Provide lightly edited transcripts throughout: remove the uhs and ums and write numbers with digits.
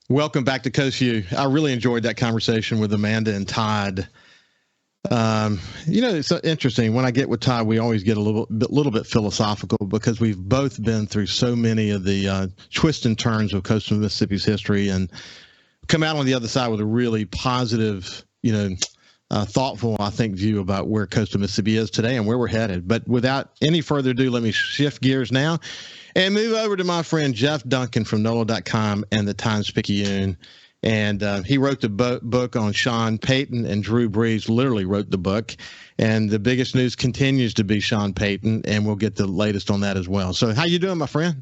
Welcome back to Coast Vue. I really enjoyed that conversation with Amanda and Todd. It's interesting. When I get with Todd, we always get a little bit philosophical because we've both been through so many of the twists and turns of coastal Mississippi's history and come out on the other side with a really positive, thoughtful, I think, view about where coastal Mississippi is today and where we're headed. But without any further ado, let me shift gears now and move over to my friend Jeff Duncan from NOLA.com and the Times-Picayune. And he wrote the book on Sean Payton, and Drew Brees literally wrote the book. And the biggest news continues to be Sean Payton, and we'll get the latest on that as well. So how you doing, my friend?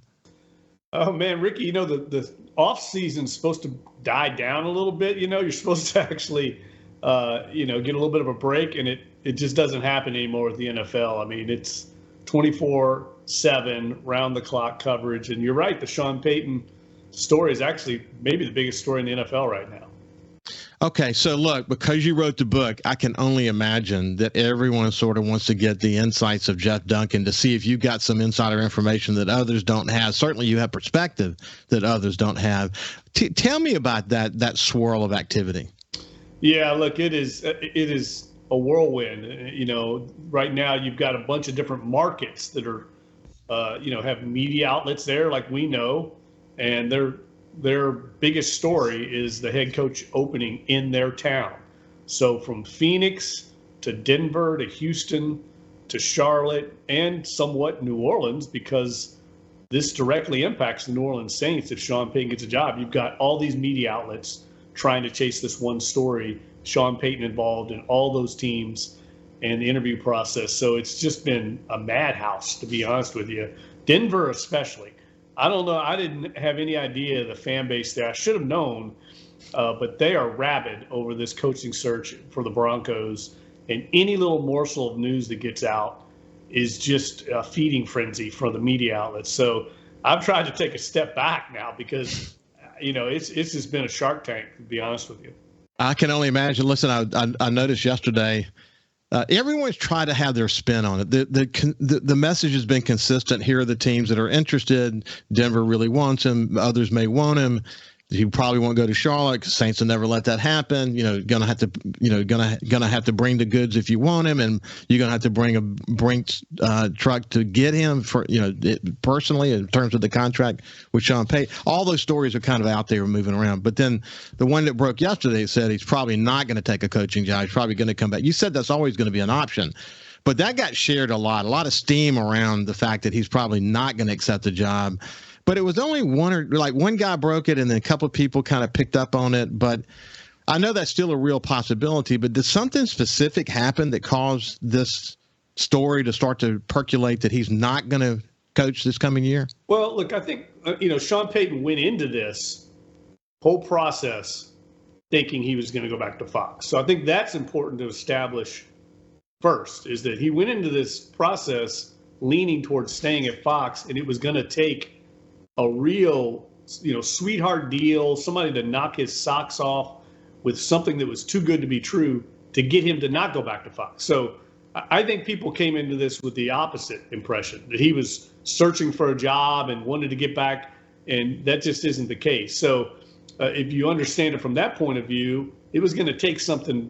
Oh, man, Ricky, the off-season's supposed to die down a little bit. You're supposed to actually, get a little bit of a break, and it just doesn't happen anymore with the NFL. I mean, it's 24/7, round-the-clock coverage. And you're right, the Sean Payton story is actually maybe the biggest story in the NFL right now. Okay, so look, because you wrote the book, I can only imagine that everyone sort of wants to get the insights of Jeff Duncan to see if you got some insider information that others don't have. Certainly you have perspective that others don't have. Tell me about that swirl of activity. Yeah, look, it is a whirlwind. Right now you've got a bunch of different markets that are, have media outlets there like we know. And their biggest story is the head coach opening in their town. So from Phoenix to Denver to Houston to Charlotte and somewhat New Orleans, because this directly impacts the New Orleans Saints if Sean Payton gets a job. You've got all these media outlets trying to chase this one story, Sean Payton involved in all those teams and the interview process. So it's just been a madhouse, to be honest with you. Denver especially. I don't know. I didn't have any idea the fan base there. I should have known, but they are rabid over this coaching search for the Broncos. And any little morsel of news that gets out is just a feeding frenzy for the media outlets. So I've tried to take a step back now because, it's just been a Shark Tank, to be honest with you. I can only imagine. Listen, I noticed yesterday. Everyone's tried to have their spin on it. The message has been consistent. Here are the teams that are interested. Denver really wants him. Others may want him. He probably won't go to Charlotte because Saints will never let that happen. Gonna have to bring the goods if you want him, and you're gonna have to bring a Brinks truck to get him for personally in terms of the contract with Sean Payton. All those stories are kind of out there moving around. But then the one that broke yesterday said he's probably not going to take a coaching job. He's probably going to come back. You said that's always going to be an option. But that got shared a lot of steam around the fact that he's probably not going to accept the job. But it was only one guy broke it, and then a couple of people kind of picked up on it. But I know that's still a real possibility. But did something specific happen that caused this story to start to percolate that he's not going to coach this coming year? Well, look, I think, Sean Payton went into this whole process thinking he was going to go back to Fox. So I think that's important to establish first, is that he went into this process leaning towards staying at Fox, and it was going to take a real, sweetheart deal, somebody to knock his socks off with something that was too good to be true to get him to not go back to Fox. So I think people came into this with the opposite impression, that he was searching for a job and wanted to get back, and that just isn't the case. So if you understand it from that point of view, it was going to take something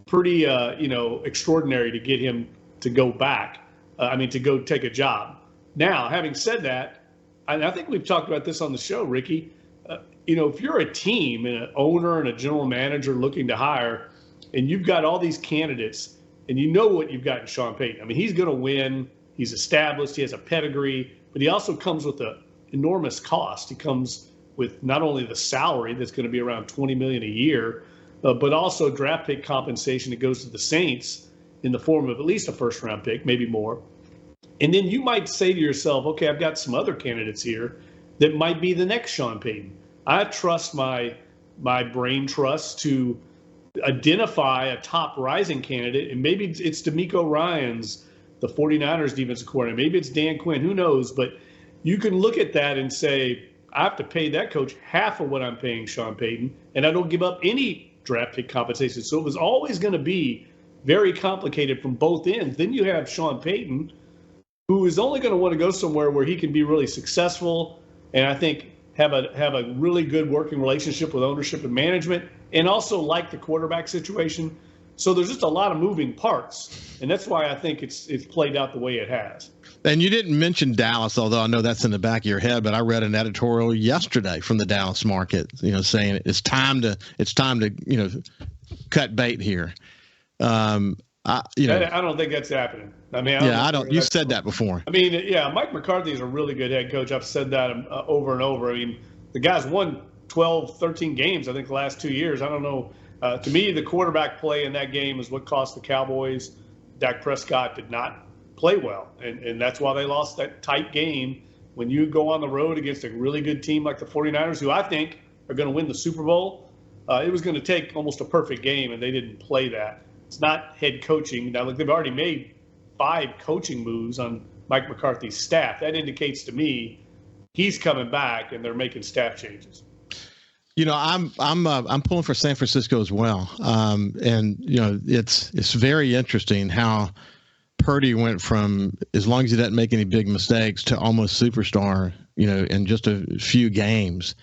pretty, extraordinary to get him to go back, to go take a job. Now, having said that, and I think we've talked about this on the show, Ricky. If you're a team and an owner and a general manager looking to hire, and you've got all these candidates, and you know what you've got in Sean Payton. I mean, he's going to win. He's established. He has a pedigree, but he also comes with an enormous cost. He comes with not only the salary that's going to be around $20 million a year, but also draft pick compensation that goes to the Saints in the form of at least a first-round pick, maybe more. And then you might say to yourself, okay, I've got some other candidates here that might be the next Sean Payton. I trust my brain trust to identify a top rising candidate, and maybe it's DeMeco Ryans, the 49ers defensive coordinator. Maybe it's Dan Quinn, who knows? But you can look at that and say, I have to pay that coach half of what I'm paying Sean Payton, and I don't give up any draft pick compensation. So it was always going to be very complicated from both ends. Then you have Sean Payton, who is only going to want to go somewhere where he can be really successful and I think have a really good working relationship with ownership and management, and also like the quarterback situation. So there's just a lot of moving parts, and that's why I think it's played out the way it has. And you didn't mention Dallas, although I know that's in the back of your head, but I read an editorial yesterday from the Dallas market, saying it's time to cut bait here. I don't think that's happening. I mean, I don't. You said that before. I mean, yeah, Mike McCarthy is a really good head coach. I've said that over and over. I mean, the guy's won 12, 13 games, I think, the last 2 years. I don't know. To me, the quarterback play in that game is what cost the Cowboys. Dak Prescott did not play well, and that's why they lost that tight game. When you go on the road against a really good team like the 49ers, who I think are going to win the Super Bowl, it was going to take almost a perfect game, and they didn't play that. It's not head coaching. Now, look, they've already made 5 coaching moves on Mike McCarthy's staff. That indicates to me he's coming back, and they're making staff changes. I'm pulling for San Francisco as well, and it's very interesting how Purdy went from, as long as he doesn't make any big mistakes, to almost superstar, in just a few games.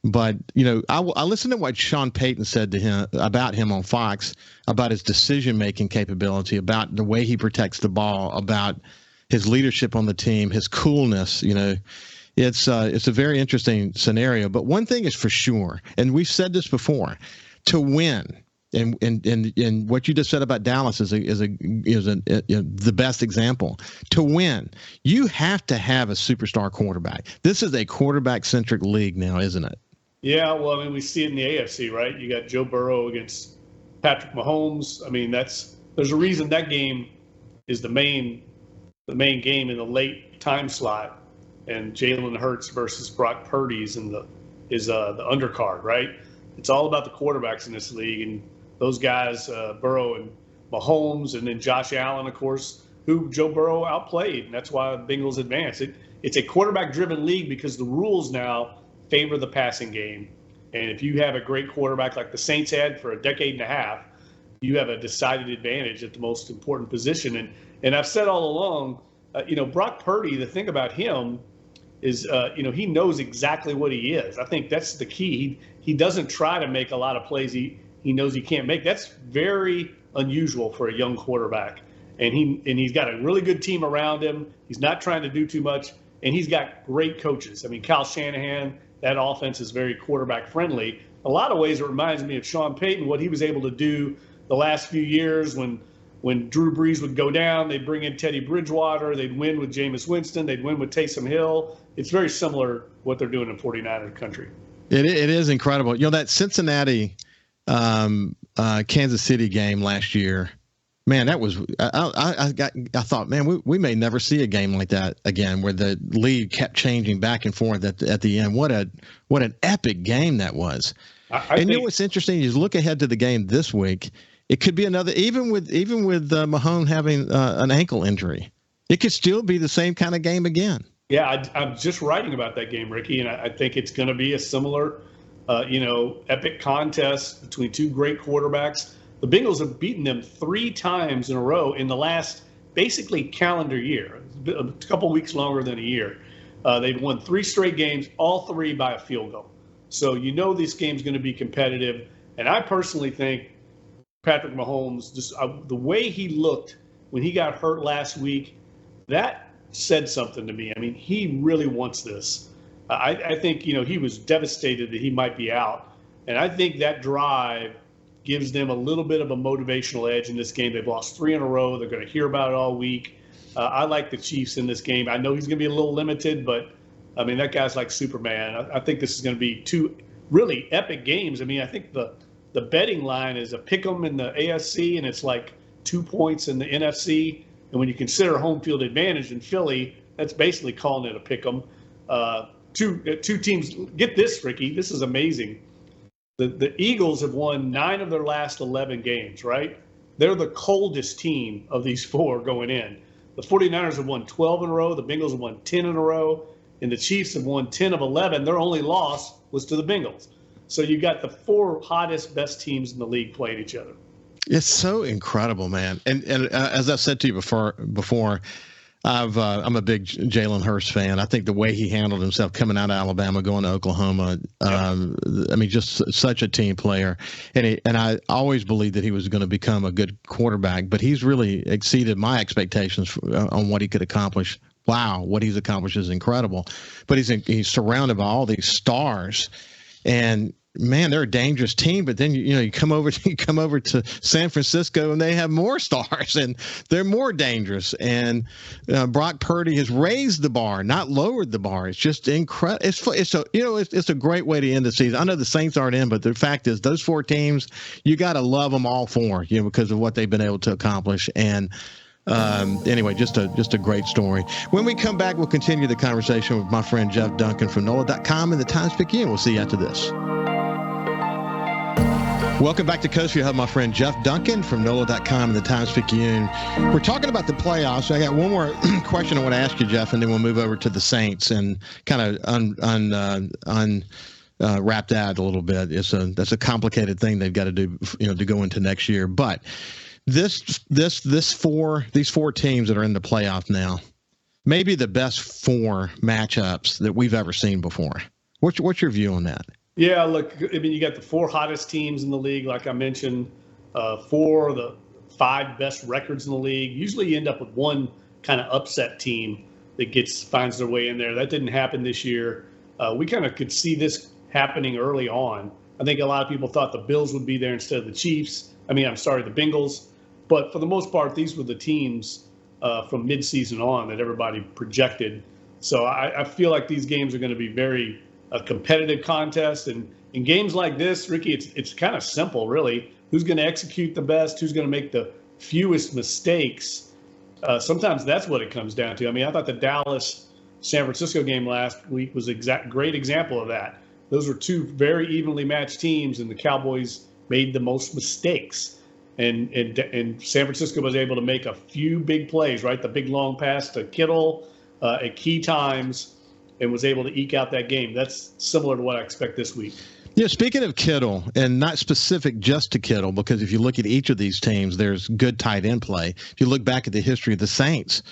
But I listened to what Sean Payton said to him about him on Fox, about his decision-making capability, about the way he protects the ball, about his leadership on the team, his coolness. It's a very interesting scenario. But one thing is for sure, and we've said this before, to win, and what you just said about Dallas is the best example. To win, you have to have a superstar quarterback. This is a quarterback-centric league now, isn't it? Yeah, well, I mean, we see it in the AFC, right? You got Joe Burrow against Patrick Mahomes. I mean, there's a reason that game is the main game in the late time slot, and Jalen Hurts versus Brock Purdy is the undercard, right? It's all about the quarterbacks in this league, and those guys, Burrow and Mahomes, and then Josh Allen, of course, who Joe Burrow outplayed, and that's why the Bengals advanced. It's a quarterback-driven league because the rules now favor the passing game. And if you have a great quarterback like the Saints had for a decade and a half, you have a decided advantage at the most important position. And I've said all along, Brock Purdy, the thing about him is, he knows exactly what he is. I think that's the key. He doesn't try to make a lot of plays he knows he can't make. That's very unusual for a young quarterback. And he's got a really good team around him. He's not trying to do too much. And he's got great coaches. I mean, Kyle Shanahan, that offense is very quarterback friendly. A lot of ways it reminds me of Sean Payton, what he was able to do the last few years when Drew Brees would go down, they'd bring in Teddy Bridgewater, they'd win with Jameis Winston, they'd win with Taysom Hill. It's very similar what they're doing in 49er country. It is incredible. That Cincinnati Kansas City game last year, man, that was I thought, man, we may never see a game like that again, where the lead kept changing back and forth at the end. What an epic game that was. I think what's interesting is look ahead to the game this week. It could be another, even with Mahomes having an ankle injury, it could still be the same kind of game again. Yeah, I'm just writing about that game, Ricky, and I think it's going to be a similar, epic contest between two great quarterbacks. The Bengals have beaten them 3 times in a row in the last basically calendar year, a couple weeks longer than a year. They've won 3 straight games, all 3 by a field goal. So this game's going to be competitive. And I personally think Patrick Mahomes, just the way he looked when he got hurt last week, that said something to me. I mean, he really wants this. I think, he was devastated that he might be out. And I think that drive gives them a little bit of a motivational edge in this game. They've lost 3 in a row. They're going to hear about it all week. I like the Chiefs in this game. I know he's going to be a little limited, but, I mean, that guy's like Superman. I think this is going to be 2 really epic games. I mean, I think the betting line is a pick 'em in the AFC, and it's like 2 points in the NFC. And when you consider home field advantage in Philly, that's basically calling it a pick 'em. Two teams. Get this, Ricky. This is amazing. The Eagles have won 9 of their last 11 games, right? They're the coldest team of these 4 going in. The 49ers have won 12 in a row. The Bengals have won 10 in a row. And the Chiefs have won 10 of 11. Their only loss was to the Bengals. So you got the 4 hottest, best teams in the league playing each other. It's so incredible, man. And as I said to you before, I'm a big Jalen Hurts fan. I think the way he handled himself coming out of Alabama, going to Oklahoma, I mean, just such a team player. And I always believed that he was going to become a good quarterback, but he's really exceeded my expectations on what he could accomplish. Wow, what he's accomplished is incredible. But he's surrounded by all these stars, and man, they're a dangerous team. But then you come over to San Francisco and they have more stars and they're more dangerous. And Brock Purdy has raised the bar, not lowered the bar. It's just incredible. It's a great way to end the season. I know the Saints aren't in, but the fact is those four teams, you got to love them all four, because of what they've been able to accomplish. And anyway, just a great story. When we come back, we'll continue the conversation with my friend Jeff Duncan from NOLA.com and the Times-Picayune. We'll see you after this. Welcome back to Coast Vue. I have my friend Jeff Duncan from NOLA.com and the Times-Picayune. We're talking about the playoffs. I got one more question I want to ask you, Jeff, and then we'll move over to the Saints and kind of wrap that a little bit. That's a complicated thing they've got to do, to go into next year. But these four teams that are in the playoff now, maybe the best four matchups that we've ever seen before. What's your view on that? Yeah, look, I mean, you got the four hottest teams in the league, like I mentioned, four of the five best records in the league. Usually you end up with one kind of upset team that finds their way in there. That didn't happen this year. We kind of could see this happening early on. I think a lot of people thought the Bills would be there instead of the Chiefs. The Bengals. But for the most part, these were the teams from midseason on that everybody projected. So I feel like these games are going to be very a competitive contest. And in games like this, Ricky, it's kind of simple, really. Who's going to execute the best? Who's going to make the fewest mistakes? Sometimes that's what it comes down to. I thought the Dallas-San Francisco game last week was great example of that. Those were two very evenly matched teams, and the Cowboys made the most mistakes. And San Francisco was able to make a few big plays, right? The big long pass to Kittle at key times, and was able to eke out that game. That's similar to what I expect this week. Yeah, speaking of Kittle, and not specific just to Kittle, because if you look at each of these teams, there's good tight end play. If you look back at the history of the Saints,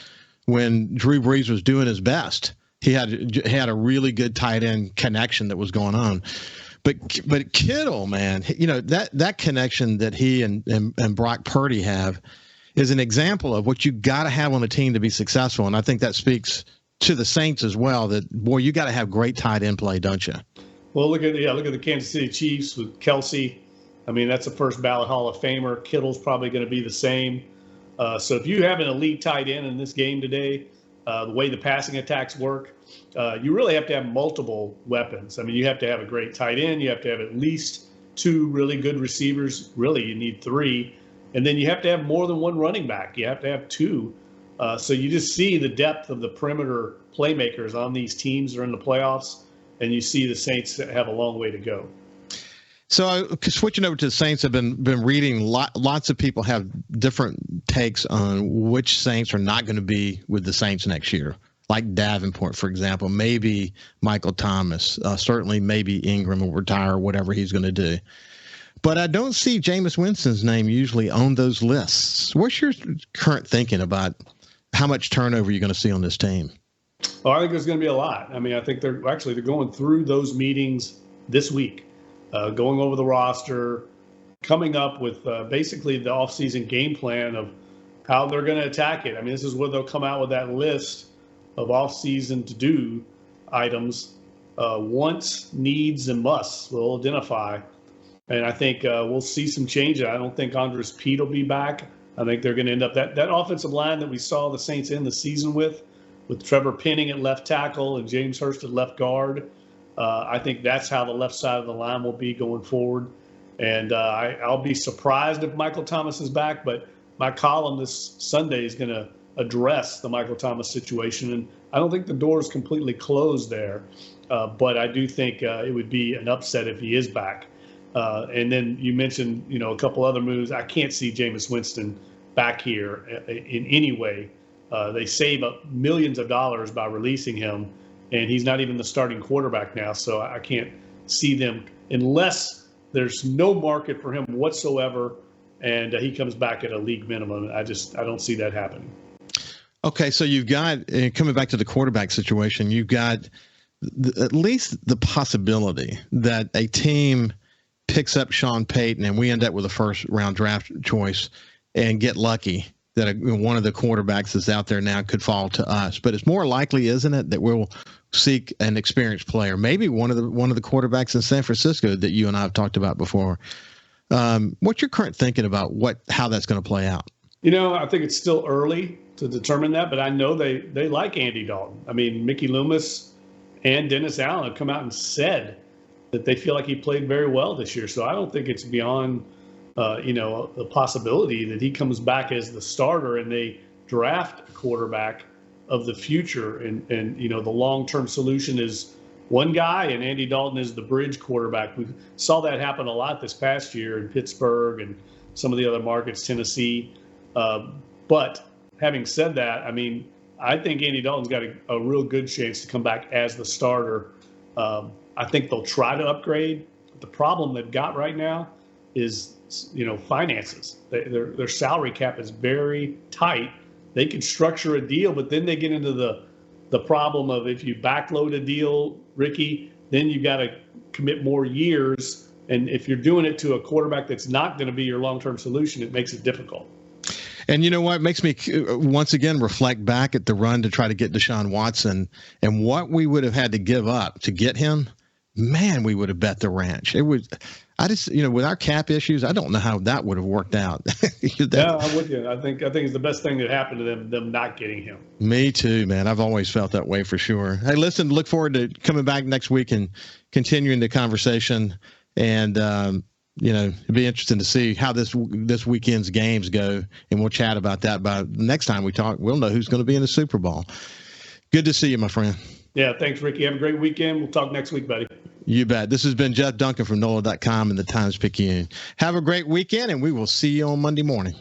when Drew Brees was doing his best, he had a really good tight end connection that was going on. But Kittle, man, that connection that he and Brock Purdy have is an example of what you got to have on a team to be successful. And I think that speaks to the Saints as well, that, boy, you got to have great tight end play, don't you? Well, look at the Kansas City Chiefs with Kelsey. That's a first ballot Hall of Famer. Kittle's probably going to be the same. So if you have an elite tight end in this game today, the way the passing attacks work, you really have to have multiple weapons. You have to have a great tight end. You have to have at least two really good receivers. Really, you need three. And then you have to have more than one running back. You have to have two. So you just see the depth of the perimeter playmakers on these teams that are in the playoffs, and you see the Saints have a long way to go. So switching over to the Saints, I've been reading lots of people have different takes on which Saints are not going to be with the Saints next year. Like Davenport, for example, maybe Michael Thomas, certainly maybe Ingram will retire or whatever he's going to do. But I don't see Jameis Winston's name usually on those lists. What's your current thinking about how much turnover you're going to see on this team? Oh, I think there's going to be a lot. I think they're going through those meetings this week, going over the roster, coming up with basically the offseason game plan of how they're going to attack it. This is where they'll come out with that list of offseason to-do items, wants, needs, and musts we'll identify. And I think we'll see some changes. I don't think Andres Pete will be back. I think they're going to end up that offensive line that we saw the Saints end the season with Trevor Penning at left tackle and James Hurst at left guard. I think that's how the left side of the line will be going forward. And I'll be surprised if Michael Thomas is back, but my column this Sunday is going to address the Michael Thomas situation. And I don't think the door is completely closed there, but I do think it would be an upset if he is back. And then you mentioned, a couple other moves. I can't see Jameis Winston back here in any way. They save up millions of dollars by releasing him, and he's not even the starting quarterback now. So I can't see them unless there's no market for him whatsoever, and he comes back at a league minimum. I don't see that happening. Okay, so you've got, coming back to the quarterback situation, you've got at least the possibility that a team picks up Sean Payton and we end up with a first-round draft choice and get lucky that one of the quarterbacks that's out there now could fall to us. But it's more likely, isn't it, that we'll seek an experienced player, maybe one of the quarterbacks in San Francisco that you and I have talked about before. What's your current thinking about how that's going to play out? I think it's still early to determine that, but I know they like Andy Dalton. I mean, Mickey Loomis and Dennis Allen have come out and said that they feel like he played very well this year. So I don't think it's beyond, a possibility that he comes back as the starter and they draft a quarterback of the future. And the long-term solution is one guy, and Andy Dalton is the bridge quarterback. We saw that happen a lot this past year in Pittsburgh and some of the other markets, Tennessee. But having said that, I mean, I think Andy Dalton's got a real good chance to come back as the starter. I think they'll try to upgrade. But the problem they've got right now is, finances. Their salary cap is very tight. They can structure a deal, but then they get into the problem of if you backload a deal, Ricky, then you've got to commit more years. And if you're doing it to a quarterback that's not going to be your long-term solution, it makes it difficult. And you know what? It makes me once again reflect back at the run to try to get Deshaun Watson and what we would have had to give up to get him. Man, we would have bet the ranch. It was, with our cap issues, I don't know how that would have worked out. Yeah, I'm with you. I think it's the best thing that happened to them not getting him. Me too, man. I've always felt that way for sure. Hey, listen, look forward to coming back next week and continuing the conversation. And, it'd be interesting to see how this weekend's games go, and we'll chat about that. By next time we talk, we'll know who's going to be in the Super Bowl. Good to see you, my friend. Yeah, thanks, Ricky. Have a great weekend. We'll talk next week, buddy. You bet. This has been Jeff Duncan from NOLA.com and the Times-Picayune. Have a great weekend, and we will see you on Monday morning.